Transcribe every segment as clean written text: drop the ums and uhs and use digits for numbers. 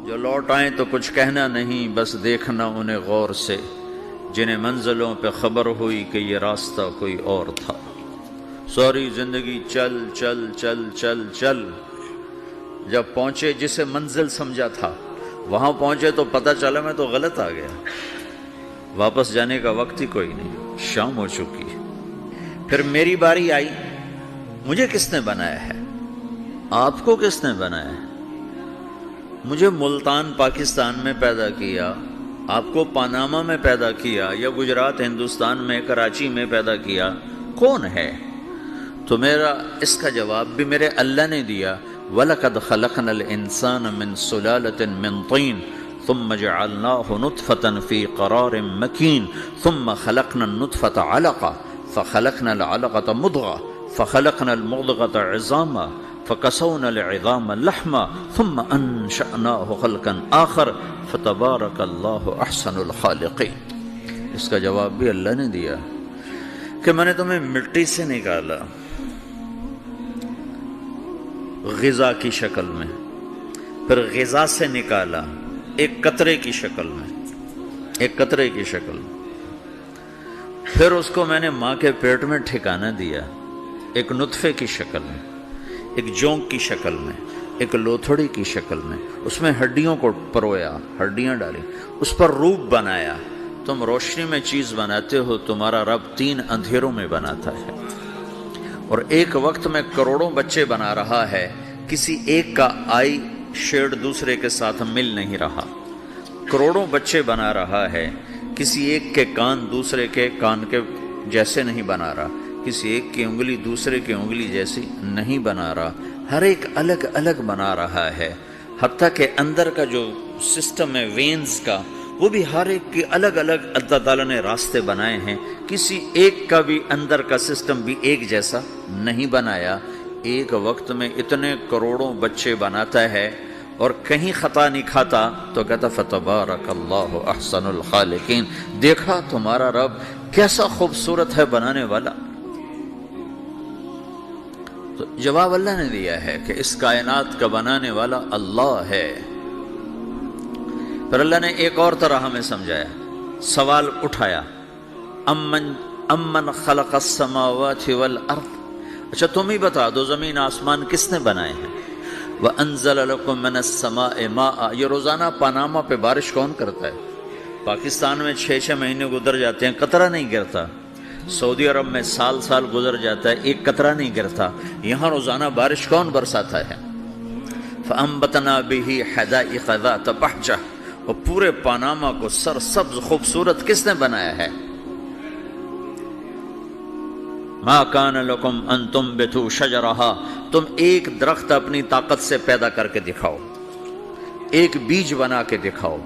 جو لوٹ آئیں تو کچھ کہنا نہیں، بس دیکھنا انہیں غور سے، جنہیں منزلوں پہ خبر ہوئی کہ یہ راستہ کوئی اور تھا۔ ساری زندگی چل چل چل چل چل، جب پہنچے جسے منزل سمجھا تھا وہاں پہنچے تو پتہ چلا میں تو غلط آ گیا، واپس جانے کا وقت ہی کوئی نہیں، شام ہو چکی۔ پھر میری باری آئی، مجھے کس نے بنایا ہے؟ آپ کو کس نے بنایا ہے؟ مجھے ملتان پاکستان میں پیدا کیا، آپ کو پاناما میں پیدا کیا، یا گجرات ہندوستان میں کراچی میں پیدا کیا، کون ہے؟ تو میرا اس کا جواب بھی میرے اللہ نے دیا، وَلَقَدْ خَلَقْنَا الْإِنسَانَ مِنْ سُلَالَةٍ مِنْ طِينٍ ثُمَّ جَعَلْنَاهُ نُطْفَةً فِي قَرَارٍ مَكِينٍ ثُمَّ خَلَقْنَا النُّطْفَةَ عَلَقَةً فَخَلَقْنَا الْعَلَقَةَ مُضْغَةً فَخَلَقْنَا الْمُضْغَةَ عِظَامًا فَكَسَوْنَا الْعِظَامَ لَحْمًا ثُمَّ أَنشَأْنَاهُ خَلْقًا آخَرَ فَتَبَارَكَ اللَّهُ أَحْسَنُ الْخَالِقِينَ۔ اس کا جواب بھی اللہ نے دیا کہ میں نے تمہیں مٹی سے نکالا غذا کی شکل میں، پھر غذا سے نکالا ایک قطرے کی شکل میں، ایک قطرے کی شکل میں، پھر اس کو میں نے ماں کے پیٹ میں ٹھکانہ دیا ایک نطفے کی شکل میں، ایک جونک کی شکل میں، ایک لوتھڑی کی شکل میں، اس میں ہڈیوں کو پرویا، ہڈیاں ڈالی، اس پر روپ بنایا۔ تم روشنی میں چیز بناتے ہو، تمہارا رب 3 اندھیروں میں بناتا ہے، اور ایک وقت میں کروڑوں بچے بنا رہا ہے، کسی ایک کا آئی شیڈ دوسرے کے ساتھ مل نہیں رہا، کروڑوں بچے بنا رہا ہے، کسی ایک کے کان دوسرے کے کان کے جیسے نہیں بنا رہا، کسی ایک کی انگلی دوسرے کی انگلی جیسی نہیں بنا رہا، ہر ایک الگ الگ بنا رہا ہے، حتیٰ کہ اندر کا جو سسٹم ہے وینز کا، وہ بھی ہر ایک کی الگ الگ اللہ تعالیٰ نے راستے بنائے ہیں، کسی ایک کا بھی اندر کا سسٹم بھی ایک جیسا نہیں بنایا۔ ایک وقت میں اتنے کروڑوں بچے بناتا ہے اور کہیں خطا نہیں کھاتا، تو کہتا فتبارک اللہ احسن الخالقین، دیکھا تمہارا رب کیسا خوبصورت ہے بنانے والا۔ تو جواب اللہ نے دیا ہے کہ اس کائنات کا بنانے والا اللہ ہے۔ پھر اللہ نے ایک اور طرح ہمیں سمجھایا، سوال اٹھایا، امن خلق السماوات والارض، اچھا تم ہی بتا دو زمین آسمان کس نے بنائے ہیں؟ وَأَنزَلَ لَكُم مِّنَ السَّمَاءِ مَاءً، یہ روزانہ پاناما پہ بارش کون کرتا ہے؟ پاکستان میں 6 مہینے گزر جاتے ہیں، قطرہ نہیں گرتا، سعودی عرب میں سال سال گزر جاتا ہے، ایک قطرہ نہیں گرتا، یہاں روزانہ بارش کون برساتا ہے؟ فَأَنبَتْنَا بِهِ حَدَائِقَ ذَاتَ بَهْجَةٍ، اور پورے پاناما کو سرسبز خوبصورت کس نے بنایا ہے؟ مَا كَانَ لَكُمْ أَن تُنبِتُوا شَجَرَهَا، تم ایک درخت اپنی طاقت سے پیدا کر کے دکھاؤ، ایک بیج بنا کے دکھاؤ،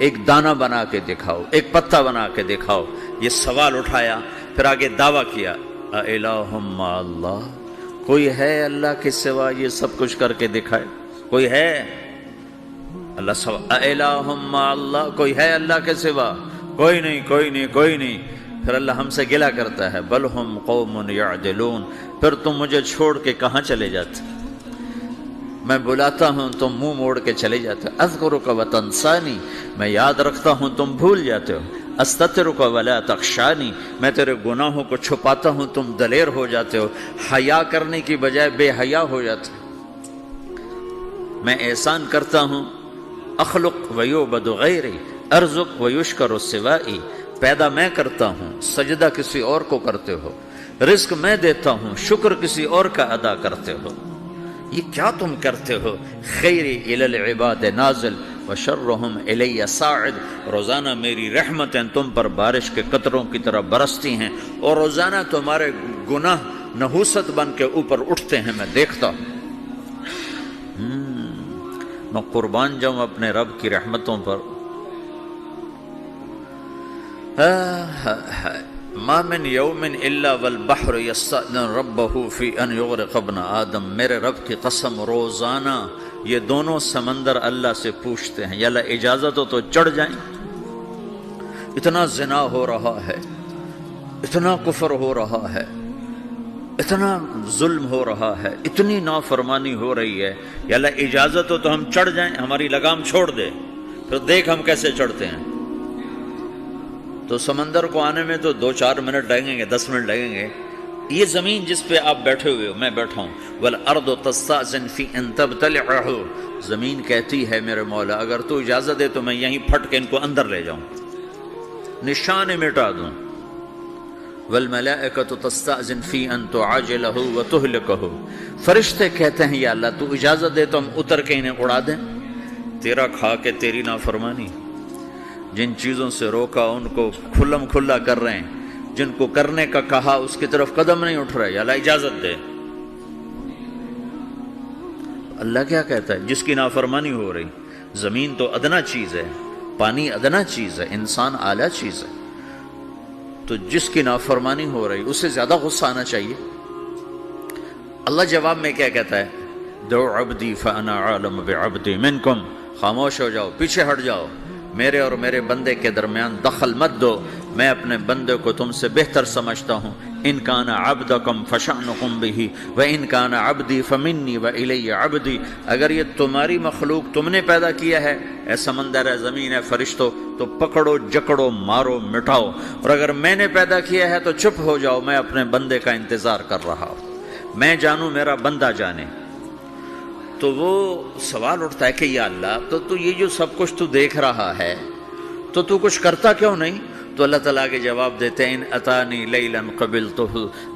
ایک دانہ بنا کے دکھاؤ، ایک پتا بنا کے دکھاؤ۔ یہ سوال اٹھایا، پھر آگے دعویٰ کیا، اَإِلَٰهٌ مَّعَ اللَّهِ، کوئی ہے اللہ کے سوا یہ سب کچھ کر کے دکھائے؟ کوئی ہے؟ اللہ سوال، اَإِلَٰهٌ مَّعَ اللَّهِ، کوئی ہے اللہ کے سوا؟ کوئی نہیں، کوئی نہیں، کوئی نہیں۔ پھر اللہ ہم سے گلہ کرتا ہے، بل ہم قوم یعدلون، پھر تم مجھے چھوڑ کے کہاں چلے جاتے؟ میں بلاتا ہوں تم منہ موڑ کے چلے جاتے ہو، اذکرک وتنسانی، میں یاد رکھتا ہوں تم بھول جاتے ہو، استترک ولا تخشانی، میں تیرے گناہوں کو چھپاتا ہوں تم دلیر ہو جاتے ہو، حیا کرنے کی بجائے بے حیا ہو جاتے ہو، میں احسان کرتا ہوں، اخلق ویعبد غیری ارزق ویشکر سوائی، پیدا میں کرتا ہوں، سجدہ کسی اور کو کرتے ہو، رزق میں دیتا ہوں، شکر کسی اور کا ادا کرتے ہو، یہ کیا تم کرتے ہو؟ خیری الی العباد نازل وشرہم الی صاعد، روزانہ میری رحمتیں تم پر بارش کے قطروں کی طرح برستی ہیں، اور روزانہ تمہارے گناہ نحوست بن کے اوپر اٹھتے ہیں، میں دیکھتا ہوں۔ میں قربان جاؤں اپنے رب کی رحمتوں پر۔ ما من یوم الا والبحر یستأذن ربہ فی ان یغرق ابن آدم، میرے رب کی قسم روزانہ یہ دونوں سمندر اللہ سے پوچھتے ہیں، یا اللہ اجازت ہو تو چڑھ جائیں، اتنا زنا ہو رہا ہے، اتنا کفر ہو رہا ہے، اتنا ظلم ہو رہا ہے، اتنی نافرمانی ہو رہی ہے، یا اللہ اجازت ہو تو ہم چڑھ جائیں، ہماری لگام چھوڑ دے، پھر دیکھ ہم کیسے چڑھتے ہیں۔ تو سمندر کو آنے میں تو 2-4 منٹ لگیں گے، 10 منٹ لگیں گے۔ یہ زمین جس پہ آپ بیٹھے ہوئے ہو، میں بیٹھا ہوں، والارض تستأذن فی ان تبتلعہ، زمین کہتی ہے میرے مولا اگر تو اجازت دے تو میں یہیں پھٹ کے ان کو اندر لے جاؤں، نشان مٹا دوں۔ والملائکۃ تستأذن فی ان تعاجلہ وتہلکہ، فرشتے کہتے ہیں یا اللہ تو اجازت دے تو ہم اتر کے انہیں اڑا دیں، تیرا کھا کے تیری نافرمانی۔ جن چیزوں سے روکا ان کو کھلم کھلا کر رہے ہیں، جن کو کرنے کا کہا اس کی طرف قدم نہیں اٹھ رہے، یا اللہ اجازت دے۔ اللہ کیا کہتا ہے؟ جس کی نافرمانی ہو رہی، زمین تو ادنا چیز ہے، پانی ادنا چیز ہے، انسان اعلیٰ چیز ہے، تو جس کی نافرمانی ہو رہی اس سے زیادہ غصہ آنا چاہیے۔ اللہ جواب میں کیا کہتا ہے؟ دعو عبدی فانا عالم بعبدی منکم، خاموش ہو جاؤ، پیچھے ہٹ جاؤ، میرے اور میرے بندے کے درمیان دخل مت دو، میں اپنے بندے کو تم سے بہتر سمجھتا ہوں۔ ان کان عبدکم فشأنکم بہ وان کان عبدی فمنی والی عبدی، اگر یہ تمہاری مخلوق تم نے پیدا کیا ہے، اے سمندر ہے، زمین ہے، فرشتوں، تو پکڑو جکڑو مارو مٹاؤ، اور اگر میں نے پیدا کیا ہے تو چپ ہو جاؤ، میں اپنے بندے کا انتظار کر رہا ہوں، میں جانوں میرا بندہ جانے۔ تو وہ سوال اٹھتا ہے کہ یا اللہ تو یہ جو سب کچھ تو دیکھ رہا ہے تو کچھ کرتا کیوں نہیں؟ تو اللہ تعالیٰ کے جواب دیتے ہیں ان اتانی لیلا قبلتہ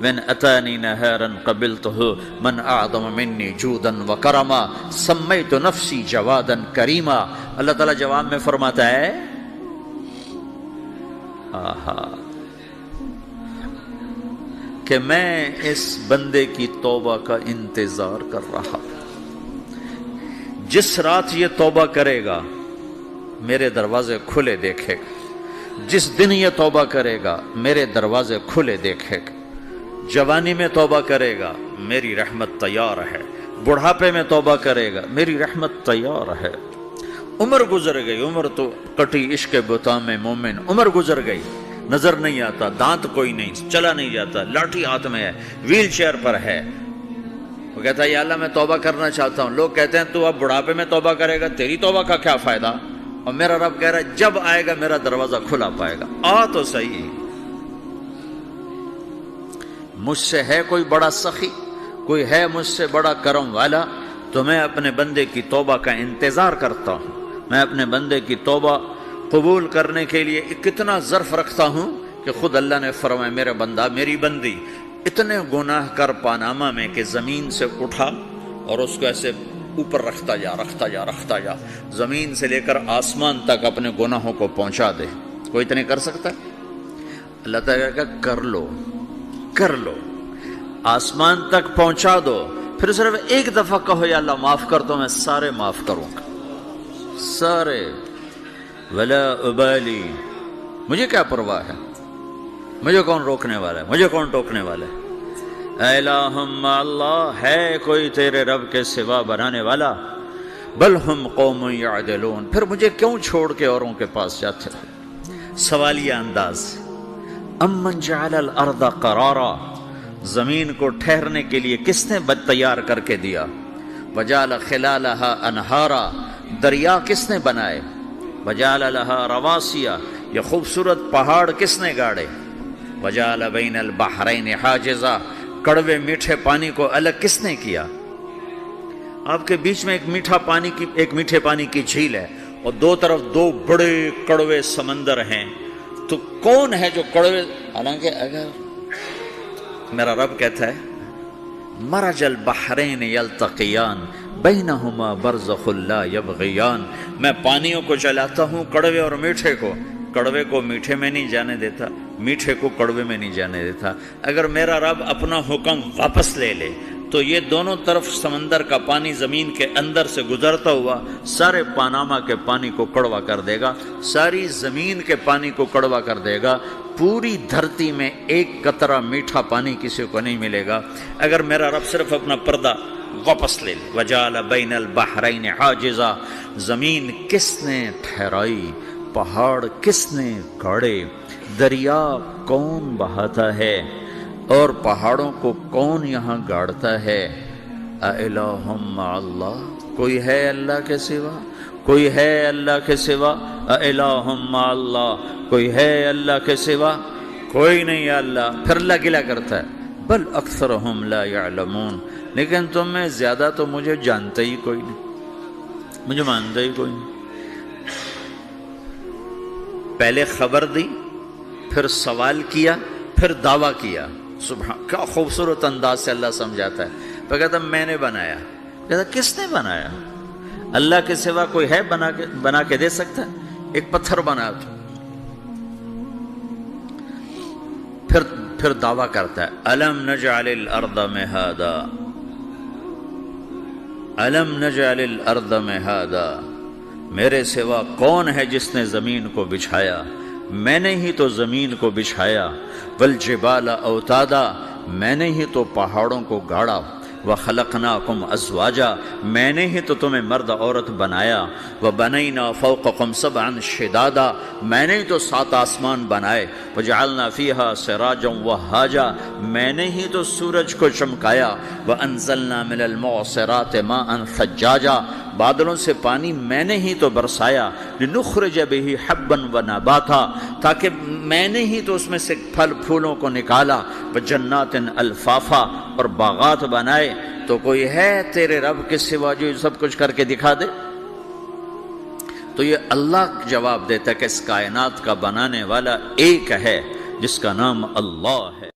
وان اتانی نہارا قبلتہ من اعظم منی جودا وکرما سمیت نفسی جوادا کریما۔ اللہ تعالیٰ جواب میں فرماتا ہے کہ میں اس بندے کی توبہ کا انتظار کر رہا ہوں، جس رات یہ توبہ کرے گا میرے دروازے کھلے دیکھے گا، جس دن یہ توبہ کرے گا میرے دروازے کھلے دیکھے گا، جوانی میں توبہ کرے گا میری رحمت تیار ہے، بڑھاپے میں توبہ کرے گا میری رحمت تیار ہے۔ عمر گزر گئی، عمر تو کٹی عشق بتا میں مومن، عمر گزر گئی، نظر نہیں آتا، دانت کوئی نہیں، چلا نہیں جاتا، لاٹھی ہاتھ میں ہے، ویل چیئر پر ہے، وہ کہتا ہے یا اللہ میں توبہ کرنا چاہتا ہوں۔ لوگ کہتے ہیں تو اب بڑھاپے میں توبہ کرے گا، تیری توبہ کا کیا فائدہ؟ اور میرا رب کہہ رہا ہے جب آئے گا میرا دروازہ کھلا پائے گا، آ تو صحیح۔ مجھ سے ہے کوئی بڑا سخی، کوئی ہے مجھ سے بڑا کرم والا، تو میں اپنے بندے کی توبہ کا انتظار کرتا ہوں، میں اپنے بندے کی توبہ قبول کرنے کے لیے کتنا ظرف رکھتا ہوں کہ خود اللہ نے فرمایا میرا بندہ میری بندی اتنے گناہ کر پاناما میں کہ زمین سے اٹھا اور اس کو ایسے اوپر رکھتا جا، زمین سے لے کر آسمان تک اپنے گناہوں کو پہنچا دے۔ کوئی اتنے کر سکتا ہے؟ اللہ تعالیٰ کا کر لو، آسمان تک پہنچا دو، پھر صرف ایک دفعہ کہو یا اللہ معاف کر دو، میں سارے معاف کروں گا، سارے، ولا ابالی، مجھے کیا پرواہ ہے، مجھے کون روکنے والا ہے، مجھے کون ٹوکنے والا ہے۔ اے الہم اللہ، ہے کوئی تیرے رب کے سوا بنانے والا؟ بل ہم قوم یعدلون، پھر مجھے کیوں چھوڑ کے اوروں کے پاس جاتے ہو؟ سوالیہ انداز۔ امن جعل الارض قرارا، زمین کو ٹھہرنے کے لیے کس نے تیار کر کے دیا؟ وجعل خلالہا انہارا، دریا کس نے بنائے؟ وجعل لہا رواسیا، یہ خوبصورت پہاڑ کس نے گاڑے؟ وجعل بین البحرین حاجزا، کڑوے میٹھے پانی کو الگ کس نے کیا؟ آپ کے بیچ میں ایک میٹھے پانی کی جھیل ہے اور دو طرف دو بڑے کڑوے سمندر ہیں، تو کون ہے جو کڑوے؟ حالانکہ اگر میرا رب کہتا ہے مرج البحرین یلتقیان بینہما برزخ لا یبغیان، میں پانیوں کو چلاتا ہوں، کڑوے اور میٹھے کو، کڑوے کو میٹھے میں نہیں جانے دیتا، میٹھے کو کڑوے میں نہیں جانے دیتا۔ اگر میرا رب اپنا حکم واپس لے لے تو یہ دونوں طرف سمندر کا پانی زمین کے اندر سے گزرتا ہوا سارے پاناما کے پانی کو کڑوا کر دے گا، ساری زمین کے پانی کو کڑوا کر دے گا، پوری دھرتی میں ایک قطرہ میٹھا پانی کسی کو نہیں ملے گا اگر میرا رب صرف اپنا پردہ واپس لے لے۔ وجعل بین البحرین حاجزا، زمین کس نے ٹھہرائی، پہاڑ کس نے گاڑے، دریا کون بہاتا ہے؟ اور پہاڑوں کو کون یہاں گاڑتا ہے؟ اَإِلَٰهٌ مَّعَ اللَّهِ، کوئی ہے اللہ کے سوا؟ کوئی ہے اللہ کے سوا؟ اَإِلَٰهٌ مَّعَ اللَّهِ، کوئی ہے اللہ کے سوا؟ کوئی نہیں ہے اللہ۔ پھر اللہ گلہ کرتا ہے بل اکثرہم لا یعلمون، لیکن تم میں زیادہ تو مجھے جانتا ہی کوئی نہیں، مجھے مانتا ہی کوئی نہیں۔ پہلے خبر دی، پھر سوال کیا، پھر دعویٰ کیا۔ سبحان، کیا خوبصورت انداز سے اللہ سمجھاتا ہے۔ پھر کہتا میں نے بنایا، کہتا کس نے بنایا؟ اللہ کے سوا کوئی ہے بنا کے دے سکتا ہے؟ ایک پتھر بنا تو پھر دعویٰ کرتا ہے الم نجعل الارض مہادا، الم نجعل الارض مہادا، میرے سوا کون ہے جس نے زمین کو بچھایا؟ میں نے ہی تو زمین کو بچھایا۔ والجبال اوتادا، میں نے ہی تو پہاڑوں کو گاڑا۔ وخلقناکم ازواجا، میں نے ہی تو تمہیں مرد عورت بنایا۔ وبنینا فوقکم سبعا شدادا، میں نے ہی تو 7 آسمان بنائے۔ وجعلنا فیہا سراجا وہاجا، میں نے ہی تو سورج کو چمکایا۔ وانزلنا من المعصرات ماء ثجاجا، بادلوں سے پانی میں نے ہی تو برسایا۔ لنخرج به حبا ونباتا، تاکہ میں نے ہی تو اس میں سے پھل پھولوں کو نکالا۔ وجنات الفافا، اور باغات بنائے۔ تو کوئی ہے تیرے رب کے سوا جو سب کچھ کر کے دکھا دے؟ تو یہ اللہ جواب دیتا ہے کہ اس کائنات کا بنانے والا ایک ہے جس کا نام اللہ ہے۔